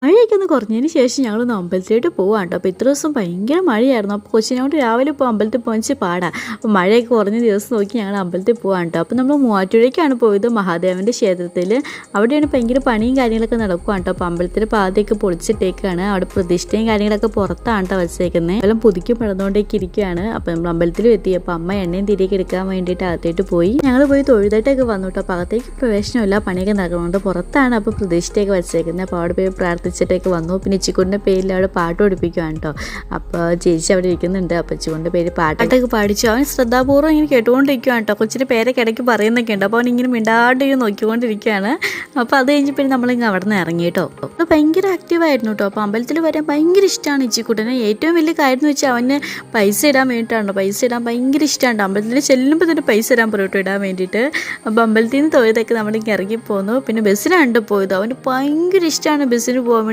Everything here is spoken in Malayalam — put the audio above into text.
മഴയൊക്കെ ഒന്ന് കുറഞ്ഞതിന് ശേഷം ഞങ്ങളൊന്ന് അമ്പലത്തിലോട്ട് പോവാം കേട്ടോ. അപ്പോൾ ഇത്ര ദിവസം ഭയങ്കര മഴയായിരുന്നു. അപ്പോൾ കൊച്ചിനോട് രാവിലെ ഇപ്പോൾ അമ്പലത്തിൽ പോകാൻ പാടാ. അപ്പോൾ മഴയൊക്കെ കുറഞ്ഞ ദിവസം നോക്കി ഞങ്ങൾ അമ്പലത്തിൽ പോവാം കേട്ടോ. അപ്പോൾ നമ്മൾ മൂവാറ്റുപുഴയ്ക്കാണ് പോയത്, മഹാദേവൻ്റെ ക്ഷേത്രത്തിൽ. അവിടെയാണ് ഭയങ്കര പണിയും കാര്യങ്ങളൊക്കെ നടക്കുകയാണ് കേട്ടോ. അപ്പോൾ അമ്പലത്തിൽ പാതയൊക്കെ പൊളിച്ചിട്ടേക്കാണ്. അവിടെ പ്രതിഷ്ഠയും കാര്യങ്ങളൊക്കെ പുറത്താണ് കേട്ടോ വച്ചേക്കുന്നത്. എല്ലാം പുതുക്കി പണിതുകൊണ്ടേക്ക് ഇരിക്കുകയാണ്. അപ്പോൾ നമ്മൾ അമ്പലത്തിൽ എത്തി. അപ്പോൾ അമ്മ എണ്ണയും തിരികെ എടുക്കാൻ വേണ്ടിയിട്ട് അകത്തേട്ട് പോയി. ഞങ്ങൾ പോയി തൊഴുതായിട്ടൊക്കെ വന്നു കേട്ടോ. അപ്പോൾ അകത്തേക്ക് പ്രവേശനമില്ല, പണിയൊക്കെ നടക്കുന്നുണ്ട്. പുറത്താണ് അപ്പോൾ പ്രതിഷ്ഠയൊക്കെ വച്ചേക്കുന്നത്. അപ്പോൾ അവിടെ പോയി പ്രാർത്ഥിച്ചിട്ടൊക്കെ വന്നു. പിന്നെ ഇച്ചിക്കുട്ടിൻ്റെ പേരിൽ അവിടെ പാട്ട് പഠിപ്പിക്കുകയാണ് കേട്ടോ. അപ്പോൾ ചേച്ചി അവിടെ ഇരിക്കുന്നുണ്ട്. അപ്പോൾ ഇച്ചിക്കുട്ടിൻ്റെ പേര് പാട്ടൊക്കെ പാടിച്ചു. അവൻ ശ്രദ്ധാപൂർവ്വം ഇങ്ങനെ കേട്ടുകൊണ്ടിരിക്കുകയാണ് കേട്ടോ. കൊച്ചിൻ്റെ പേരൊക്കെ ഇടയ്ക്ക് പറയുന്നൊക്കെ ഉണ്ട്. അപ്പോൾ അവൻ ഇങ്ങനെ മിണ്ടാണ്ട് നോക്കിക്കൊണ്ടിരിക്കുകയാണ്. അപ്പോൾ അത് കഴിഞ്ഞ് പിന്നെ നമ്മളിങ്ങനെ അവിടെ നിന്ന് ഇറങ്ങി കേട്ടോ. അത് ഭയങ്കര ആക്റ്റീവായിരുന്നു കേട്ടോ. അപ്പോൾ അമ്പലത്തിൽ വരാൻ ഭയങ്കര ഇഷ്ടമാണ് ഇച്ചിക്കുട്ടനെ. ഏറ്റവും വലിയ കാര്യം എന്ന് വെച്ചാൽ അവന് പൈസ ഇടാൻ വേണ്ടിയിട്ടാണ്. പൈസ ഇടാൻ ഭയങ്കര ഇഷ്ടമാണ്. അമ്പലത്തിൽ ചെല്ലുമ്പോൾ തന്നെ പൈസ ഇടാൻ പറയട്ടോ, ഇടാൻ വേണ്ടിയിട്ട്. അപ്പോൾ അമ്പലത്തിൽ നിന്ന് തൊഴുതൊക്കെ നമ്മളിങ്ങനെ ഇറങ്ങി പോന്നു. പിന്നെ ബസ്സിലാണ് പോയത്. അവന് ഭയങ്കര ഇഷ്ടമാണ് ബസ്സിന് പോകാൻ.